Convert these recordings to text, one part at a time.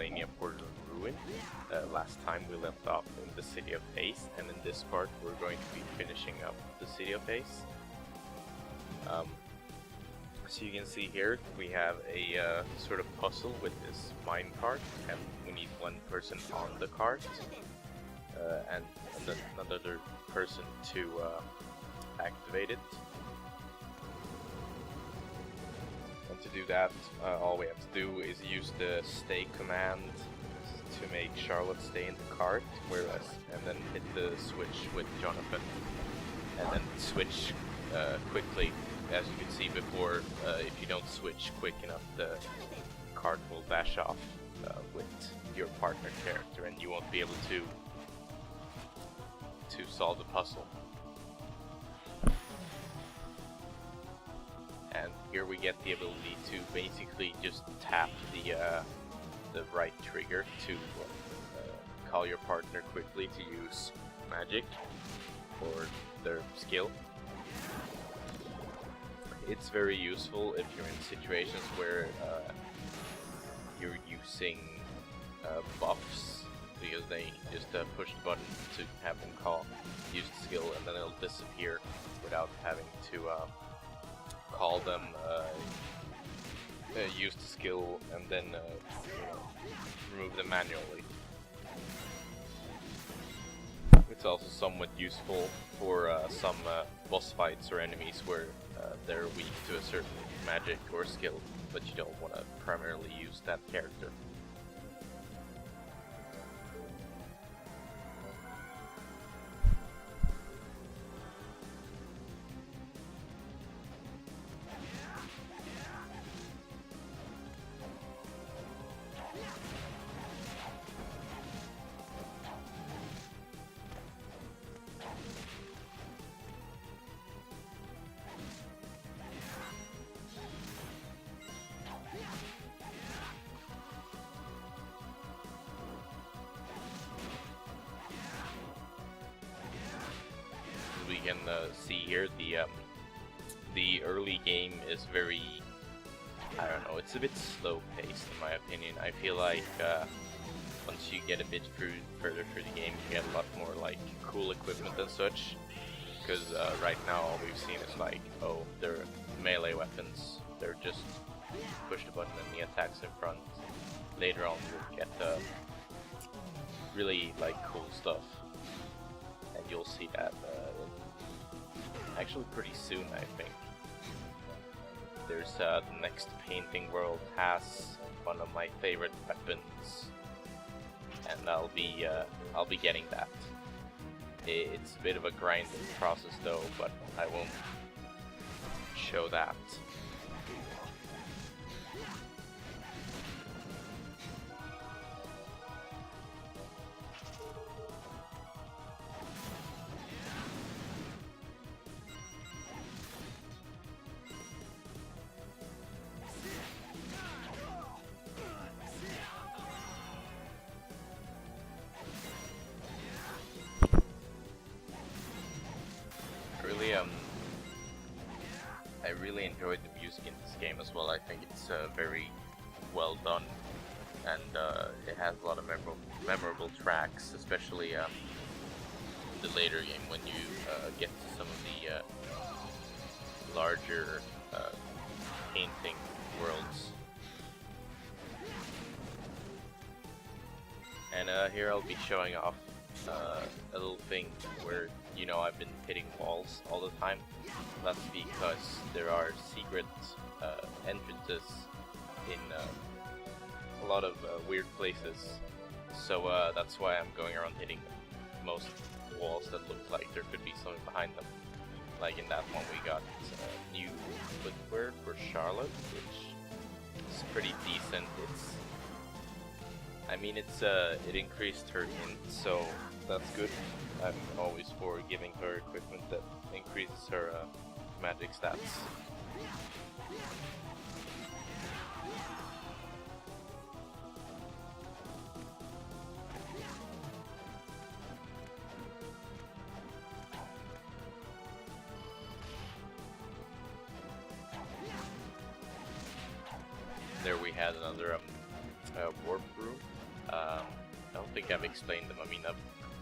playing a Portal Ruin. Last time we left off in the City of Haze, and in this part we're going to be finishing up the City of Haze. So you can see here we have a sort of puzzle with this mine cart, and we need one person on the cart and another person to activate it. And to do that, all we have to do is use the stay command to make Charlotte stay in the cart, and then hit the switch with Jonathan, and then switch quickly. As you can see before, if you don't switch quick enough, the cart will dash off with your partner character, and you won't be able to solve the puzzle. And here we get the ability to basically just tap the right trigger to call your partner quickly to use magic or their skill. It's very useful if you're in situations where you're using buffs, because they just push the button to have them use the skill, and then it'll disappear without having to call them, use the skill, and then remove them manually. It's also somewhat useful for some boss fights or enemies where they're weak to a certain magic or skill, but you don't want to primarily use that character. We can see here the early game is very, I don't know, it's a bit slow paced in my opinion. I feel like once you get a bit further through the game, you get a lot more like cool equipment and such, because right now all we've seen is like, oh, they're melee weapons, they're just push the button and the attacks in front. Later on you'll get really like cool stuff, and you'll see that actually pretty soon, I think. There's the next painting world has one of my favorite weapons, and I'll be getting that. It's a bit of a grinding process though, but I won't show that. I really enjoyed the music in this game as well. I think it's very well done, and it has a lot of memorable tracks, especially the later game when you get to some of the larger painting worlds. And here I'll be showing off a little thing where, I've been hitting walls all the time. That's because there are secret entrances in a lot of weird places. So that's why I'm going around hitting most walls that look like there could be something behind them. Like in that one we got new footwear for Charlotte, which is pretty decent. It increased her int, so that's good. I'm always for giving her equipment that increases her magic stats. There we had another warp room. I don't think I've explained them. I mean, I've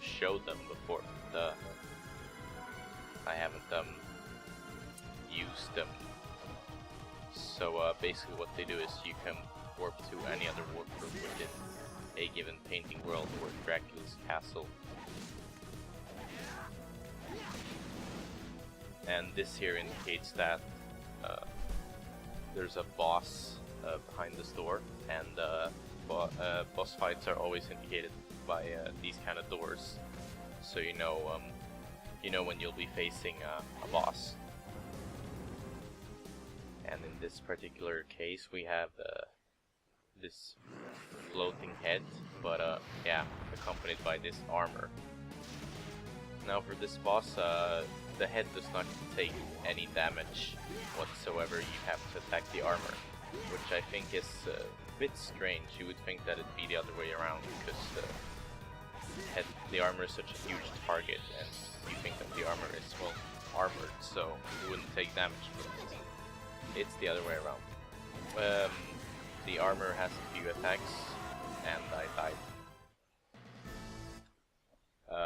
showed them before, but I haven't used them. So basically what they do is you can warp to any other warp room within a given painting world or Dracula's castle. And this here indicates that there's a boss behind this door, and boss fights are always indicated by these kind of doors, so you know when you'll be facing a boss. And in this particular case, we have this floating head, but yeah, accompanied by this armor. Now for this boss, the head does not take any damage whatsoever. You have to attack the armor, which I think is a bit strange. You would think that it'd be the other way around, because the armor is such a huge target, and you think that the armor is, well, armored, so it wouldn't take damage, but it's the other way around. The armor has a few attacks, and I died.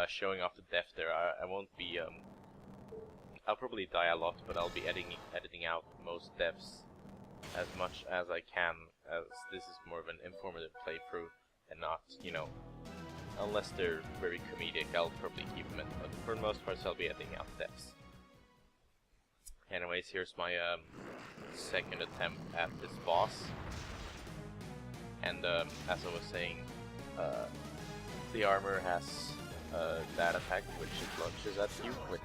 Showing off the death there, I won't be, I'll probably die a lot, but I'll be editing out most deaths as much as I can, as this is more of an informative playthrough, and not, you know, unless they're very comedic, I'll probably keep them in, but for the most part I'll be editing out deaths. Anyways, here's my second attempt at this boss, and as I was saying, the armor has that attack which it launches at you with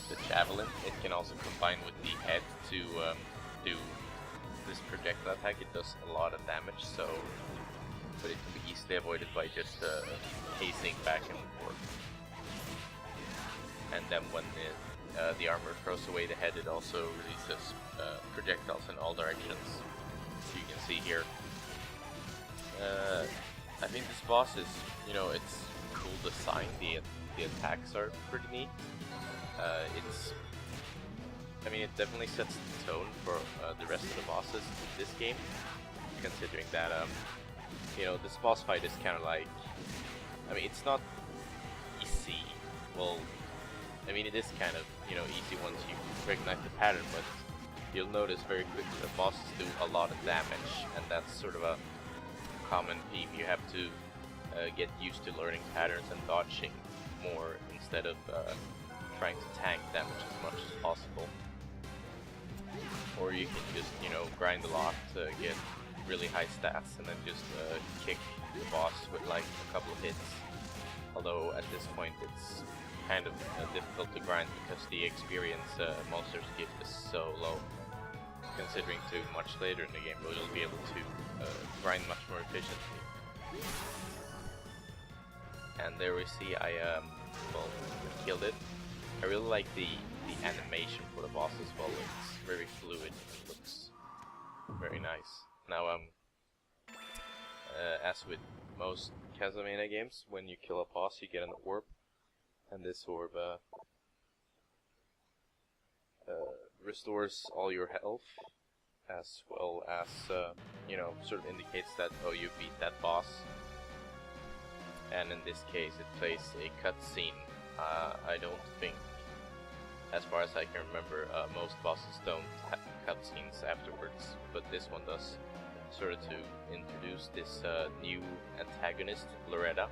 the javelin. It can also combine with the head to do this projectile attack. It does a lot of damage, so but it can be easily avoided by just pacing back and forth. And then when the armor throws away the head, it also releases projectiles in all directions. So you can see here. I think this boss is, you know, it's cool design. The attacks are pretty neat. I mean, it definitely sets the tone for the rest of the bosses in this game, considering that, you know, this boss fight is kind of like, I mean, it's not easy. Well, I mean, it is kind of, you know, easy once you recognize the pattern, but you'll notice very quickly that bosses do a lot of damage, and that's sort of a common theme. You have to get used to learning patterns and dodging more instead of trying to tank damage as much as possible. Or you can just, you know, grind a lot to get really high stats and then just kick the boss with like a couple of hits. Although at this point it's kind of difficult to grind because the experience monsters give is so low. Considering to much later in the game, but you'll be able to grind much more efficiently. And there we see I well, killed it. I really like the animation for the boss as well. It's very fluid. It looks very nice. Now as with most Castlevania games, when you kill a boss, you get an orb, and this orb restores all your health, as well as, you know, sort of indicates that, oh, you beat that boss. And in this case, it plays a cutscene. I don't think, as far as I can remember, most bosses don't have cutscenes afterwards, but this one does, sort of to introduce this new antagonist, Loretta.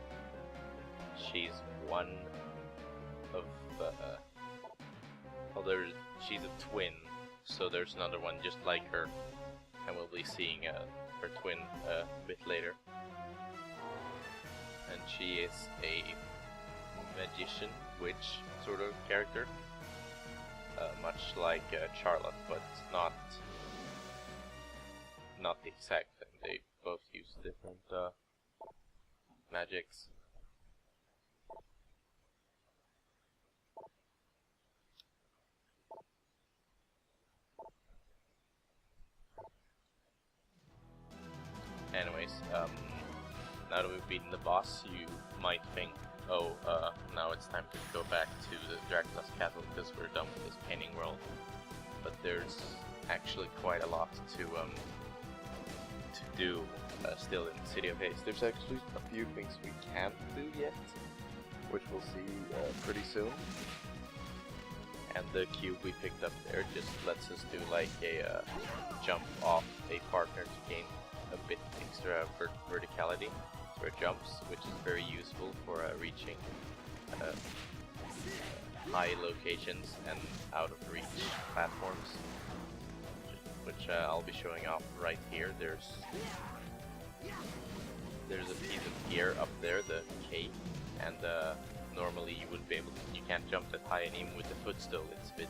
She's one of well, she's a twin, so there's another one just like her, and we'll be seeing her twin a bit later. And she is a magician, witch sort of character, much like Charlotte, but not the exact thing. They both use different magics. Anyways, now that we've beaten the boss, you might think, oh, now it's time to go back to the Dracula's castle because we're done with this painting world. But there's actually quite a lot to do still in City of Haze. There's actually a few things we can't do yet, which we'll see pretty soon. And the cube we picked up there just lets us do like a jump off a partner to gain a bit extra verticality for jumps, which is very useful for reaching high locations and out of reach platforms, which I'll be showing off right here. There's a piece of gear up there, the K, and normally you wouldn't be able to, you can't jump that high, and even with the footstool it's a bit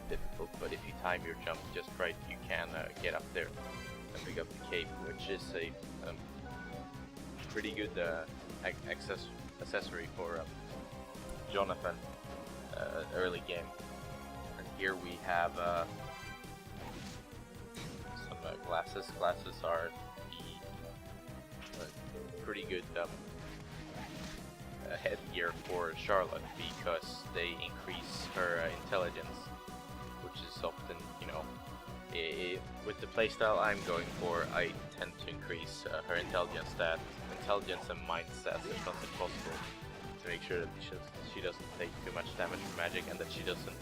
difficult, but if you time your jump just right, you can get up there and pick up the cape, which is a pretty good accessory for Jonathan early game. And here we have some glasses. Glasses are the pretty good headgear for Charlotte because they increase her intelligence, which is often, you know, with the playstyle I'm going for, I tend to increase her intelligence and mindset as much as possible to make sure that she doesn't take too much damage from magic, and that she doesn't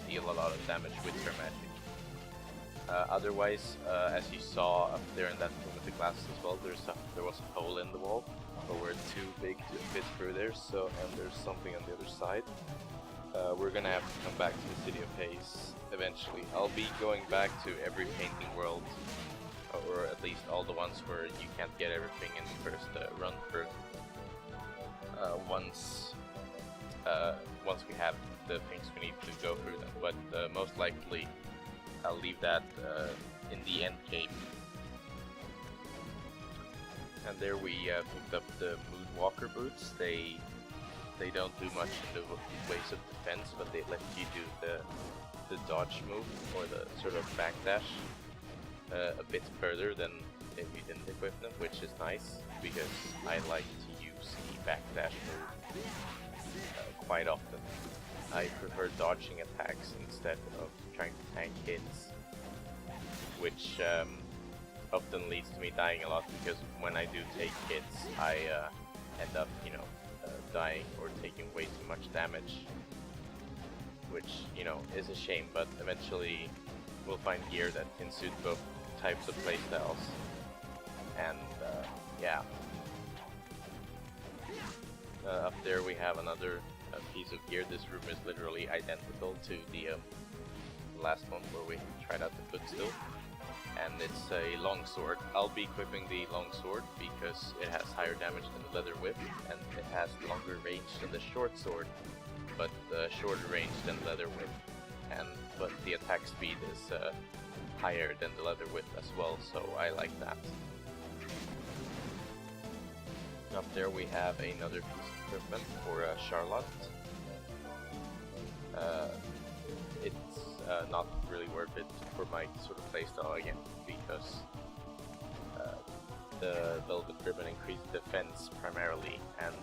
deal a lot of damage with her magic. Otherwise, as you saw up there in that room with the glasses as well, there was a hole in the wall, but we're too big to fit through there. So, and there's something on the other side. We're gonna have to come back to the City of Haze eventually. I'll be going back to every painting world, or at least all the ones where you can't get everything in the first run through. Once we have the things we need to go through them, but most likely I'll leave that in the end game. And there we picked up the Moonwalker boots. They don't do much in the ways of defense, but they let you do the dodge move, or the sort of backdash, a bit further than if you didn't equip them, which is nice, because I like to use the backdash move quite often. I prefer dodging attacks instead of trying to tank hits, which often leads to me dying a lot, because when I do take hits, I end up, you know, dying or taking way too much damage, which, you know, is a shame, but eventually we'll find gear that can suit both types of playstyles, and yeah. Up there we have another piece of gear. This room is literally identical to the last one where we tried out the footstool, and it's a longsword. I'll be equipping the longsword because it has higher damage than the leather whip, and it has longer range than the short sword, but shorter range than the leather whip, but the attack speed is higher than the leather whip as well, so I like that. Up there we have another piece of equipment for Charlotte. It's not really worth it for my sort of playstyle again, because the Velvet Ribbon increased defense primarily, and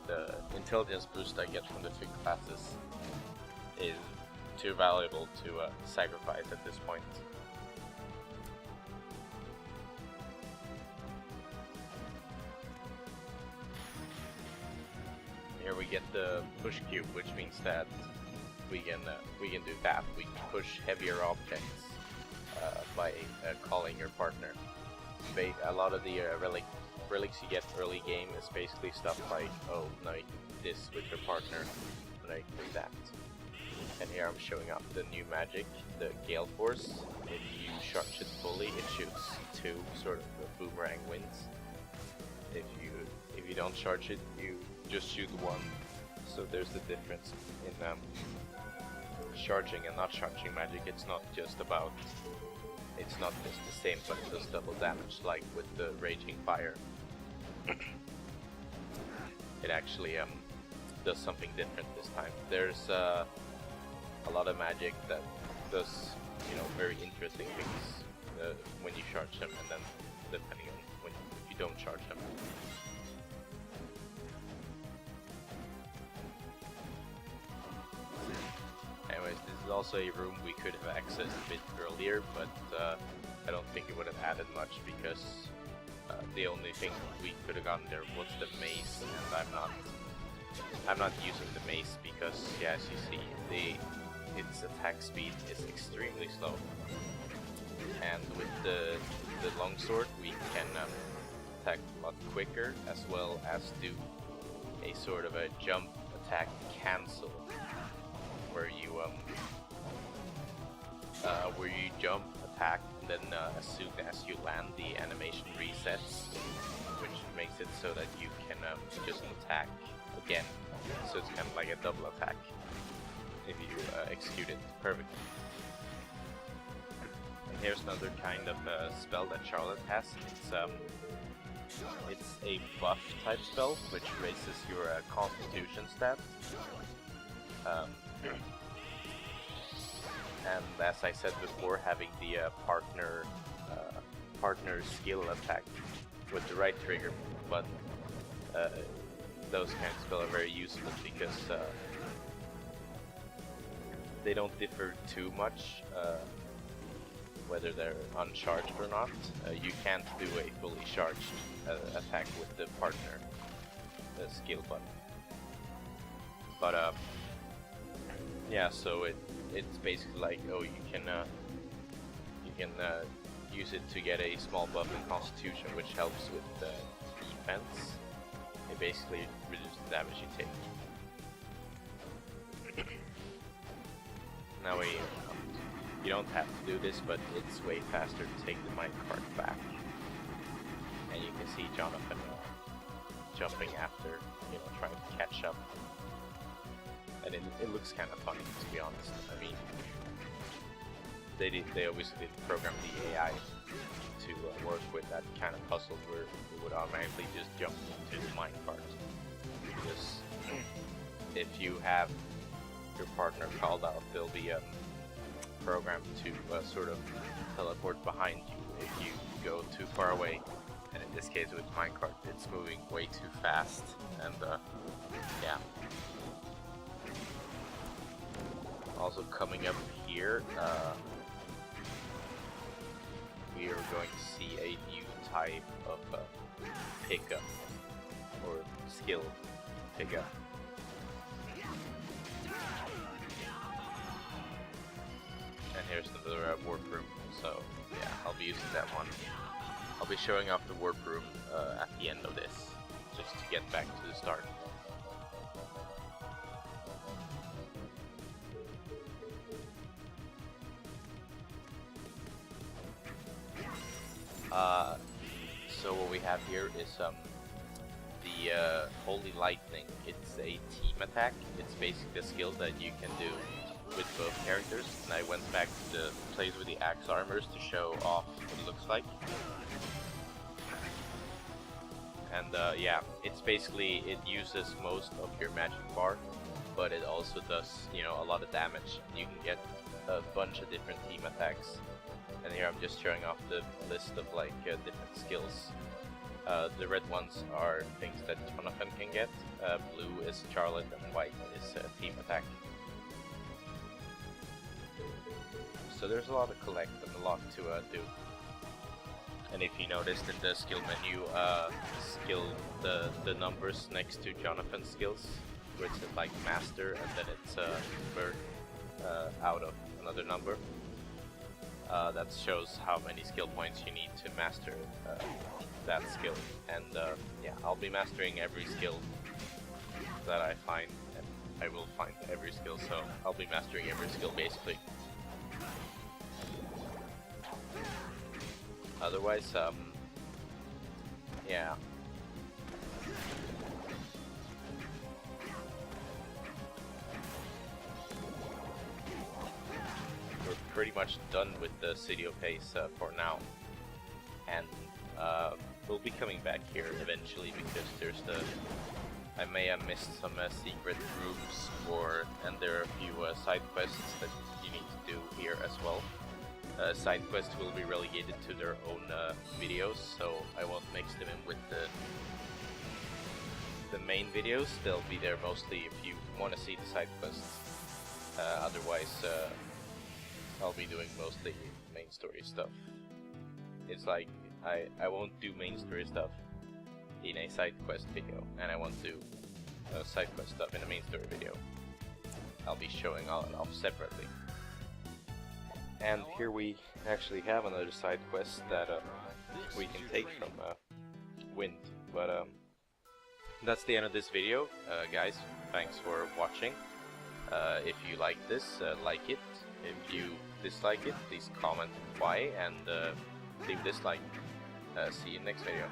the intelligence boost I get from the 2 classes is too valuable to sacrifice at this point. Here we get the push cube, which means that we can do that. We can push heavier objects by calling your partner. A lot of the relics you get early game is basically stuff like, oh, now you can do this with your partner, now you can do that. And here I'm showing off the new magic, the Gale Force. If you charge it fully, it shoots 2 sort of boomerang winds. If you don't charge it, you just shoot 1. So there's the difference in charging and not charging magic. It's not just the same, but it does double damage, like with the Raging Fire. It actually does something different this time. There's a lot of magic that does, you know, very interesting things when you charge them, and then depending on when you don't charge them. Anyways, this is all also a room we could have accessed a bit earlier, but I don't think it would have added much because the only thing we could have gotten there was the mace, and I'm not using the mace because, yeah, as you see, its attack speed is extremely slow. And with the longsword, we can attack a lot quicker, as well as do a sort of a jump attack cancel, where you jump, attack, and then as soon as you land, the animation resets, which makes it so that you can just attack again. So it's kind of like a double attack if you execute it perfectly. And here's another kind of spell that Charlotte has. It's a buff type spell, which raises your constitution stat. And as I said before, having the partner skill attack with the right trigger button, those kind of spells are very useful because they don't differ too much whether they're uncharged or not. You can't do a fully charged attack with the partner skill button. But yeah, so it's basically like, oh, you can use it to get a small buff in Constitution, which helps with defense. It basically reduces the damage you take. Now you don't have to do this, but it's way faster to take the minecart back. And you can see Jonathan jumping after, trying to catch up. And it looks kind of funny, to be honest. I mean, they obviously didn't program the AI to work with that kind of puzzle where it would automatically just jump into the minecart. Because if you have your partner called out, they'll be programmed to sort of teleport behind you if you go too far away. And in this case with minecart, it's moving way too fast, and yeah. Also coming up here, we are going to see a new type of pickup, or skill pickup. And here's another warp room, so yeah, I'll be using that one. I'll be showing off the warp room at the end of this, just to get back to the start. So what we have here is the Holy Lightning. It's a team attack. It's basically a skill that you can do with both characters, and I went back to the plays with the axe armors to show off what it looks like. And yeah, it's basically, it uses most of your magic bar, but it also does, a lot of damage. You can get a bunch of different team attacks. And here I'm just showing off the list of different skills. The red ones are things that Jonathan can get. Blue is Charlotte, and white is team attack. So there's a lot to collect and a lot to do. And if you noticed in the skill menu, the numbers next to Jonathan's skills, where it says like master, and then it's convert out of another number. That shows how many skill points you need to master that skill. And yeah, I'll be mastering every skill that I find, and I will find every skill, so I'll be mastering every skill basically. Otherwise, yeah. We're pretty much done with the City of Haze for now, and we'll be coming back here eventually because there's I may have missed some secret rooms, and there are a few side quests that you need to do here as well. Side quests will be relegated to their own videos, so I won't mix them in with the main videos. They'll be there mostly if you want to see the side quests. Otherwise, I'll be doing mostly main story stuff. It's like I won't do main story stuff in a side quest video, and I won't do side quest stuff in a main story video. I'll be showing all it off separately. And here we actually have another side quest that we can take from Wind. But that's the end of this video, guys. Thanks for watching. If you like this, like it. If you dislike it, please comment why and leave a dislike. See you next video.